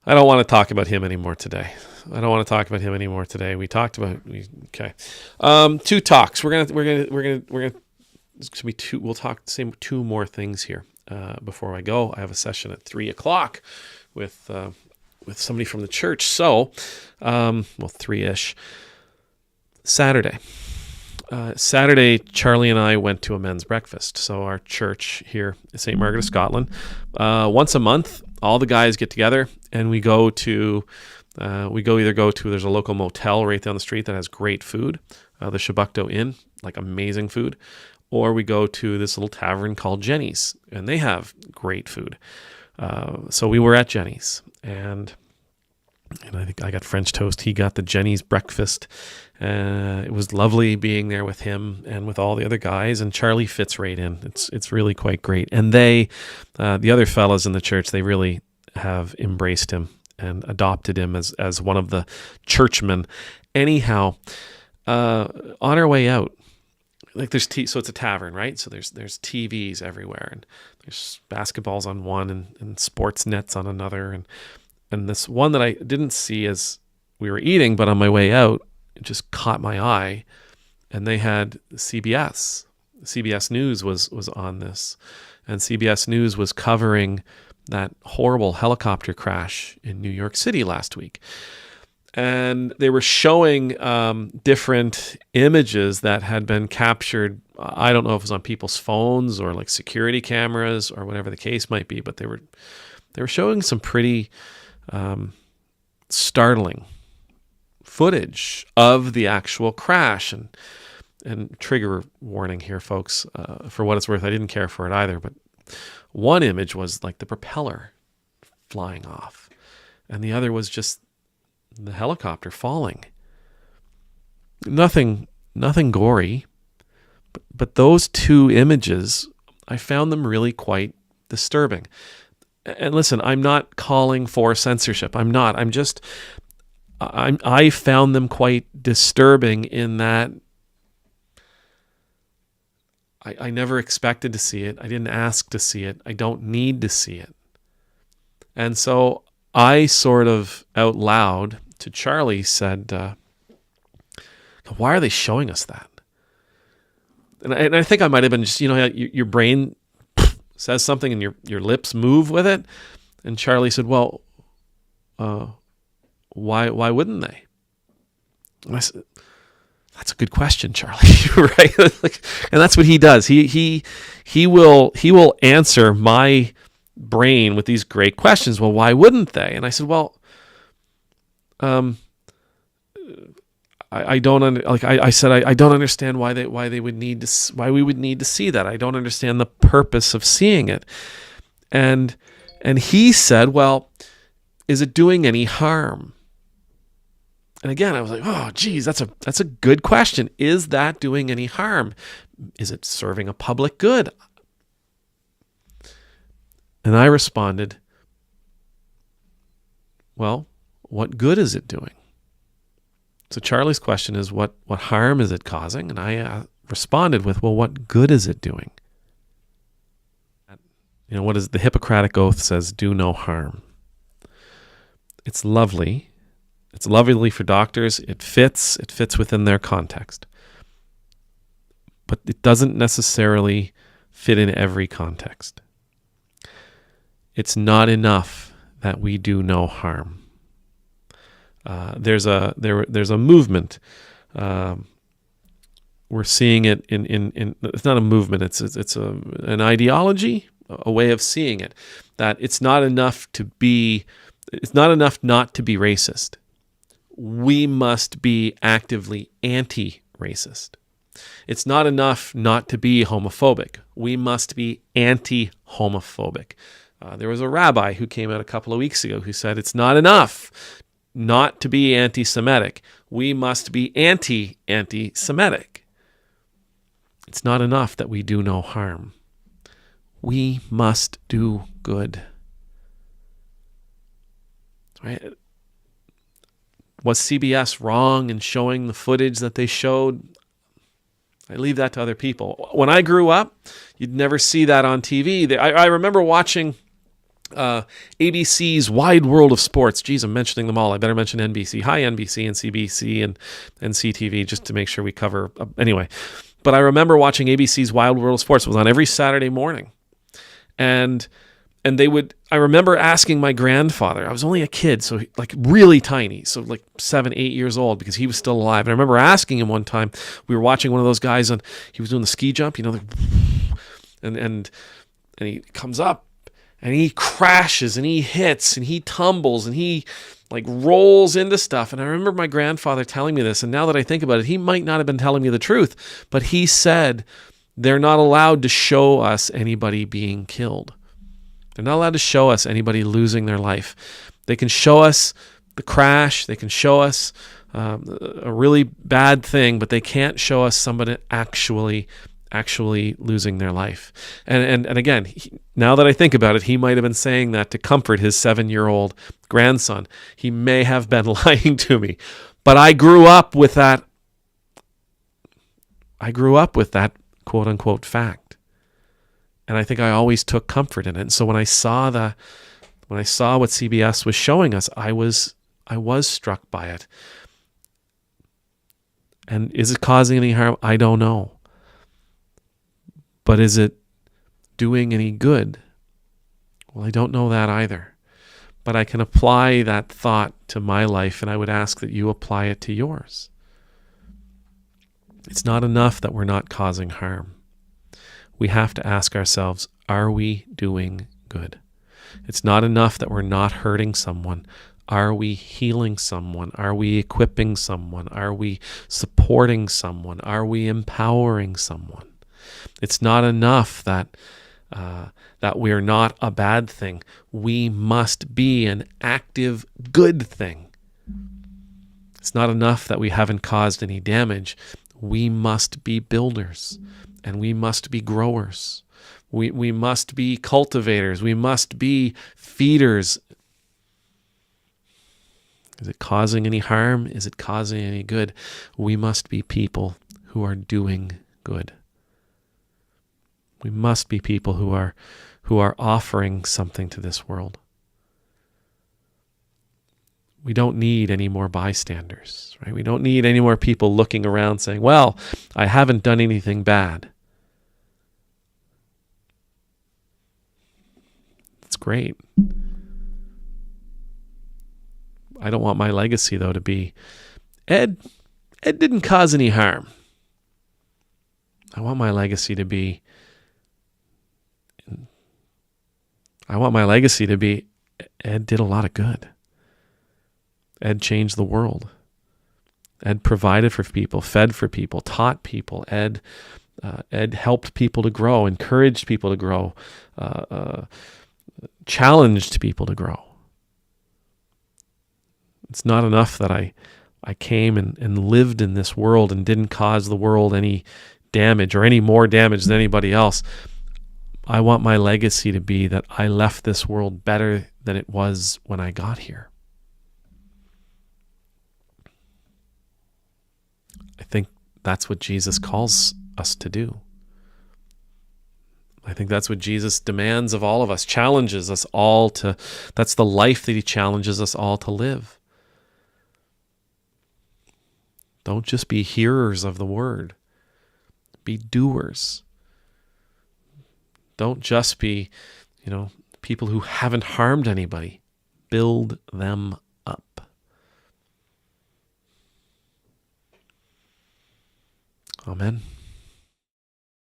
I don't want to talk about him anymore today. We talked about okay. Two talks. It's gonna be two. We'll talk same two more things here. Before I go, I have a session at 3:00 with somebody from the church. So, 3-ish. Saturday, Charlie and I went to a men's breakfast. So our church here at St. Margaret of Scotland, once a month, all the guys get together and we go to, there's a local motel right down the street that has great food, the Shabukto Inn, like amazing food, or we go to this little tavern called Jenny's and they have great food. So we were at Jenny's and I think I got French toast. He got the Jenny's breakfast. It was lovely being there with him and with all the other guys. And Charlie fits right in. It's really quite great. And they, the other fellas in the church, they really have embraced him and adopted him as one of the churchmen. Anyhow, on our way out, like so it's a tavern, right? So there's TVs everywhere, and there's basketballs on one and sports nets on another, and this one that I didn't see as we were eating, but on my way out, it just caught my eye. And they had CBS. CBS News was on this. And CBS News was covering that horrible helicopter crash in New York City last week. And they were showing different images that had been captured. I don't know if it was on people's phones or like security cameras or whatever the case might be, but they were showing some pretty startling footage of the actual crash, and trigger warning here, folks. For what it's worth, I didn't care for it either. But one image was like the propeller flying off, and the other was just the helicopter falling. Nothing gory, but those two images, I found them really quite disturbing. And listen, I'm not calling for censorship. I'm not. I found them quite disturbing in that I never expected to see it. I didn't ask to see it. I don't need to see it. And so I sort of out loud to Charlie said, why are they showing us that? And I think I might have been just, your brain says something and your lips move with it. And Charlie said, well, why wouldn't they? And I said, that's a good question, Charlie. Right? And that's what he does. He will answer my brain with these great questions. Well, why wouldn't they? And I said, well, I don't I don't understand why we would need to see that. I don't understand the purpose of seeing it. And he said, well, is it doing any harm? And again, I was like, oh, geez, that's a good question. Is that doing any harm? Is it serving a public good? And I responded, well, what good is it doing? So Charlie's question is, what harm is it causing? And I responded with, well, what good is it doing? What is the Hippocratic Oath says, do no harm. It's lovely. It's lovely for doctors. It fits within their context. But it doesn't necessarily fit in every context. It's not enough that we do no harm. There's a movement. We're seeing it in it's not a movement. It's an ideology, a way of seeing it, that it's not enough not to be racist. We must be actively anti-racist. It's not enough not to be homophobic. We must be anti-homophobic. There was a rabbi who came out a couple of weeks ago who said it's not enough not to be anti-Semitic. We must be anti-Semitic. It's not enough that we do no harm. We must do good. Right? Was CBS wrong in showing the footage that they showed? I leave that to other people. When I grew up, you'd never see that on TV. I remember watching ABC's Wide World of Sports. Geez, I'm mentioning them all. I better mention NBC. Hi, NBC and CBC and CTV, just to make sure we cover. Anyway, but I remember watching ABC's Wide World of Sports. It was on every Saturday morning. And they would, I remember asking my grandfather, I was only a kid, so like really tiny, so like 7, 8 years old, because he was still alive. And I remember asking him one time, we were watching one of those guys and he was doing the ski jump, like, and he comes up and he crashes and he hits and he tumbles and he like rolls into stuff. And I remember my grandfather telling me this. And now that I think about it, he might not have been telling me the truth, but he said, they're not allowed to show us anybody being killed. They're not allowed to show us anybody losing their life. They can show us the crash. They can show us a really bad thing, but they can't show us somebody actually losing their life. And again, now that I think about it, he might have been saying that to comfort his 7-year-old grandson. He may have been lying to me, but I grew up with that. Quote unquote fact. And I think I always took comfort in it. And so when I saw what CBS was showing us, I was struck by it. And is it causing any harm? I don't know. But is it doing any good? Well, I don't know that either. But I can apply that thought to my life, and I would ask that you apply it to yours. It's not enough that we're not causing harm. We have to ask ourselves, are we doing good? It's not enough that we're not hurting someone. Are we healing someone? Are we equipping someone? Are we supporting someone? Are we empowering someone? It's not enough that we're not a bad thing. We must be an active good thing. It's not enough that we haven't caused any damage. We must be builders, and we must be growers. We must be cultivators. We must be feeders. Is it causing any harm? Is it causing any good? We must be people who are doing good. We must be people who are offering something to this world. We don't need any more bystanders, right? We don't need any more people looking around saying, well, I haven't done anything bad. It's great. I don't want my legacy, though, to be, Ed didn't cause any harm. I want my legacy to be, Ed did a lot of good. Ed changed the world. Ed provided for people, fed for people, taught people. Ed helped people to grow, encouraged people to grow, challenged people to grow. It's not enough that I came and lived in this world and didn't cause the world any damage or any more damage than anybody else. I want my legacy to be that I left this world better than it was when I got here. I think that's what Jesus calls us to do. I think that's what Jesus demands of all of us, challenges us all to. That's the life that he challenges us all to live. Don't just be hearers of the word. Be doers. Don't just be, people who haven't harmed anybody. Build them up. Amen.